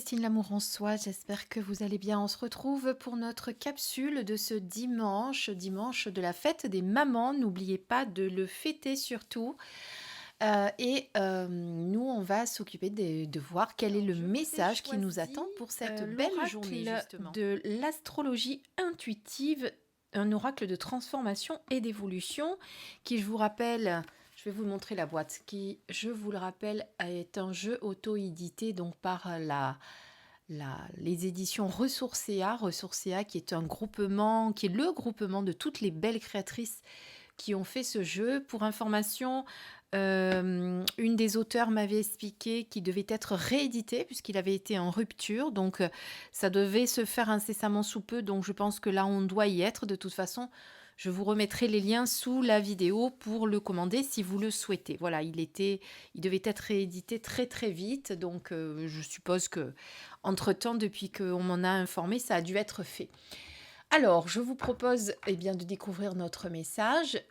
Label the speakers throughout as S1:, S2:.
S1: Christine Lamour en soi, j'espère que vous allez bien. On se retrouve pour notre capsule de ce dimanche, dimanche de la fête des mamans. N'oubliez pas de le fêter surtout. Nous, on va s'occuper de voir quel est
S2: Alors,
S1: le
S2: je vous ai
S1: message qui nous
S2: choisi
S1: attend pour cette belle journée,
S2: l'oracle
S1: justement.
S2: de l'astrologie intuitive, un oracle de transformation et d'évolution, qui, je vous rappelle, je vais vous montrer la boîte, qui, je vous le rappelle, est un jeu auto-édité donc par les éditions Ressourcea, qui est un groupement, qui est le groupement de toutes les belles créatrices qui ont fait ce jeu. Pour information, une des auteurs m'avait expliqué qu'il devait être réédité puisqu'il avait été en rupture. Donc, ça devait se faire incessamment sous peu. Donc, je pense que là, on doit y être. De toute façon, je vous remettrai les liens sous la vidéo pour le commander si vous le souhaitez. Voilà, il devait être réédité très très vite. Donc, je suppose que entre-temps, depuis qu'on m'en a informé, ça a dû être fait. Alors, je vous propose bien, de découvrir notre message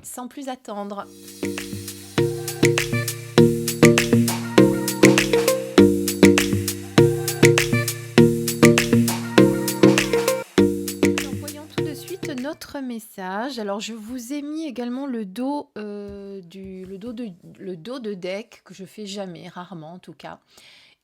S2: sans plus attendre. Alors, voyons tout de suite notre message. Alors, je vous ai mis également le dos de deck que je fais jamais, rarement en tout cas.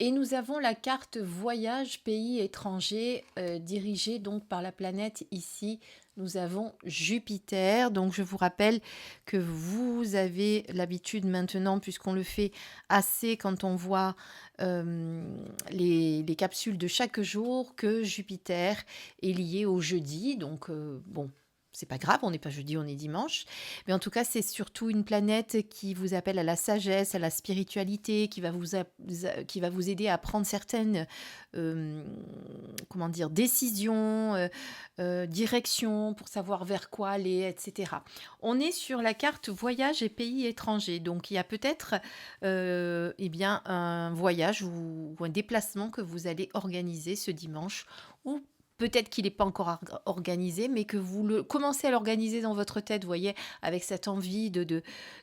S2: Et nous avons la carte voyage pays étranger dirigée donc par la planète ici. Nous avons Jupiter. Donc je vous rappelle que vous avez l'habitude maintenant, puisqu'on le fait assez quand on voit les capsules de chaque jour, que Jupiter est lié au jeudi. Donc bon, c'est pas grave, on n'est pas jeudi, on est dimanche. Mais en tout cas, c'est surtout une planète qui vous appelle à la sagesse, à la spiritualité, qui va vous aider à prendre certaines décisions, directions pour savoir vers quoi aller, etc. On est sur la carte voyage et pays étrangers. Donc, il y a peut-être un voyage ou un déplacement que vous allez organiser ce dimanche, ou peut-être qu'il n'est pas encore organisé, mais que vous commencez à l'organiser dans votre tête, vous voyez, avec cette envie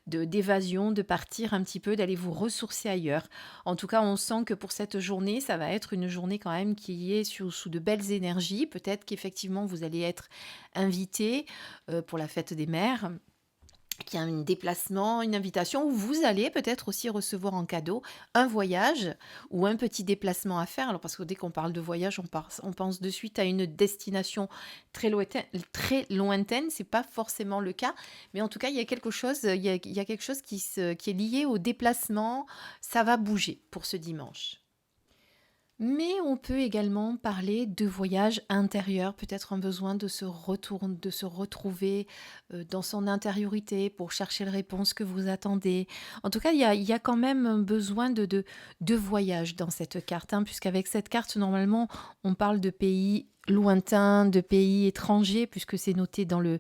S2: d'évasion, de partir un petit peu, d'aller vous ressourcer ailleurs. En tout cas, on sent que pour cette journée, ça va être une journée quand même qui est sous de belles énergies. Peut-être qu'effectivement, vous allez être invité pour la fête des mères, qu'il y a un déplacement, une invitation, où vous allez peut-être aussi recevoir en cadeau un voyage ou un petit déplacement à faire. Alors, parce que dès qu'on parle de voyage, on pense de suite à une destination très lointaine. C'est pas forcément le cas, mais en tout cas, il y a quelque chose, quelque chose qui est lié au déplacement. Ça va bouger pour ce dimanche. Mais on peut également parler de voyage intérieur, peut-être un besoin de se retrouver dans son intériorité pour chercher les réponses que vous attendez. En tout cas, il y a quand même un besoin de voyage dans cette carte, puisqu'avec cette carte, normalement, on parle de pays lointains, de pays étrangers, puisque c'est noté dans le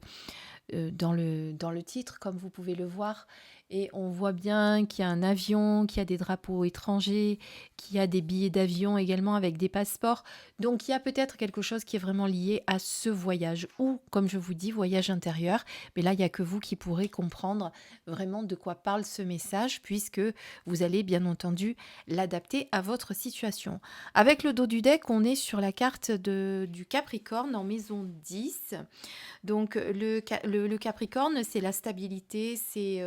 S2: titre, comme vous pouvez le voir. Et on voit bien qu'il y a un avion, qu'il y a des drapeaux étrangers, qu'il y a des billets d'avion également avec des passeports. Donc il y a peut-être quelque chose qui est vraiment lié à ce voyage, ou comme je vous dis, voyage intérieur. Mais là, il n'y a que vous qui pourrez comprendre vraiment de quoi parle ce message, puisque vous allez bien entendu l'adapter à votre situation. Avec le dos du deck, on est sur la carte du Capricorne en maison 10. Donc le Capricorne, c'est la stabilité, c'est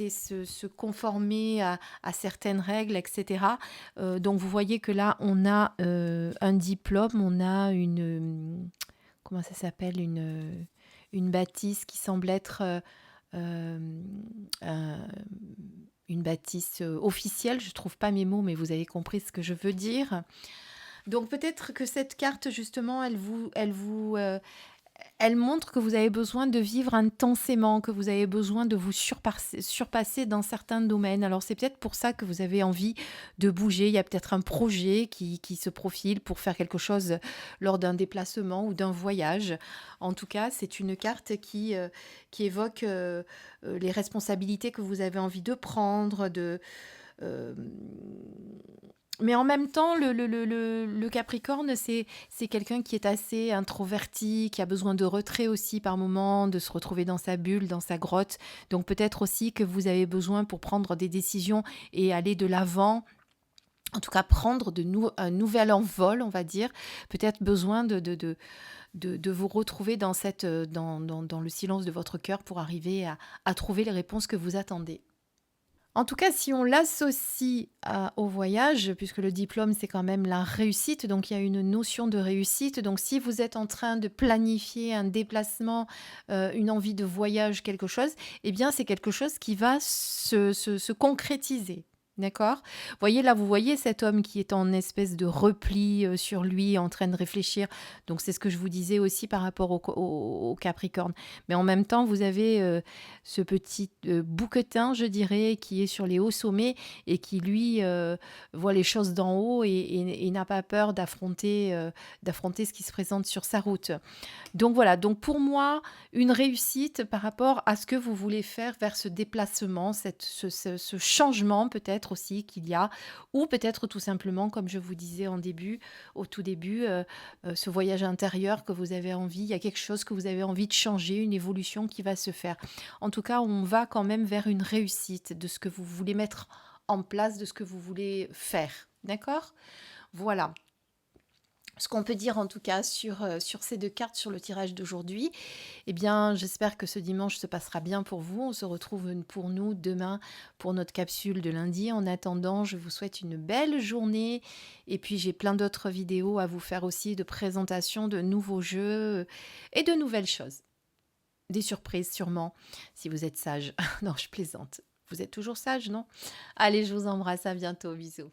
S2: se conformer à certaines règles, etc. Donc vous voyez que là, on a un diplôme, on a comment ça s'appelle, une bâtisse qui semble être euh, un- une bâtisse officielle. Je ne trouve pas mes mots, mais vous avez compris ce que je veux dire. Donc peut-être que cette carte, justement, elle montre que vous avez besoin de vivre intensément, que vous avez besoin de vous surpasser dans certains domaines. Alors c'est peut-être pour ça que vous avez envie de bouger. Il y a peut-être un projet qui se profile pour faire quelque chose lors d'un déplacement ou d'un voyage. En tout cas, c'est une carte qui évoque les responsabilités que vous avez envie de prendre, euh, mais en même temps, le Capricorne, c'est quelqu'un qui est assez introverti, qui a besoin de retrait aussi par moment, de se retrouver dans sa bulle, dans sa grotte. Donc peut-être aussi que vous avez besoin pour prendre des décisions et aller de l'avant, en tout cas prendre un nouvel envol, on va dire. Peut-être besoin de vous retrouver dans dans le silence de votre cœur pour arriver à trouver les réponses que vous attendez. En tout cas, si on l'associe au voyage, puisque le diplôme, c'est quand même la réussite, donc il y a une notion de réussite. Donc si vous êtes en train de planifier un déplacement, une envie de voyage, quelque chose, eh bien c'est quelque chose qui va se concrétiser. D'accord? Voyez là, vous voyez cet homme qui est en espèce de repli sur lui, en train de réfléchir. Donc c'est ce que je vous disais aussi par rapport au Capricorne. Mais en même temps, vous avez ce petit bouquetin, je dirais, qui est sur les hauts sommets et qui, lui, voit les choses d'en haut et n'a pas peur d'affronter ce qui se présente sur sa route. Donc voilà, donc pour moi, une réussite par rapport à ce que vous voulez faire vers ce déplacement, ce changement peut-être aussi qu'il y a, ou peut-être tout simplement, comme je vous disais au tout début, ce voyage intérieur que vous avez envie, il y a quelque chose que vous avez envie de changer, une évolution qui va se faire. En tout cas, on va quand même vers une réussite de ce que vous voulez mettre en place, de ce que vous voulez faire. D'accord? Voilà. Ce qu'on peut dire en tout cas sur ces 2 cartes, sur le tirage d'aujourd'hui, eh bien, j'espère que ce dimanche se passera bien pour vous. On se retrouve pour nous demain pour notre capsule de lundi. En attendant, je vous souhaite une belle journée et puis j'ai plein d'autres vidéos à vous faire aussi de présentation de nouveaux jeux et de nouvelles choses. Des surprises sûrement, si vous êtes sage. Non, je plaisante. Vous êtes toujours sage, non? Allez, je vous embrasse, à bientôt, bisous.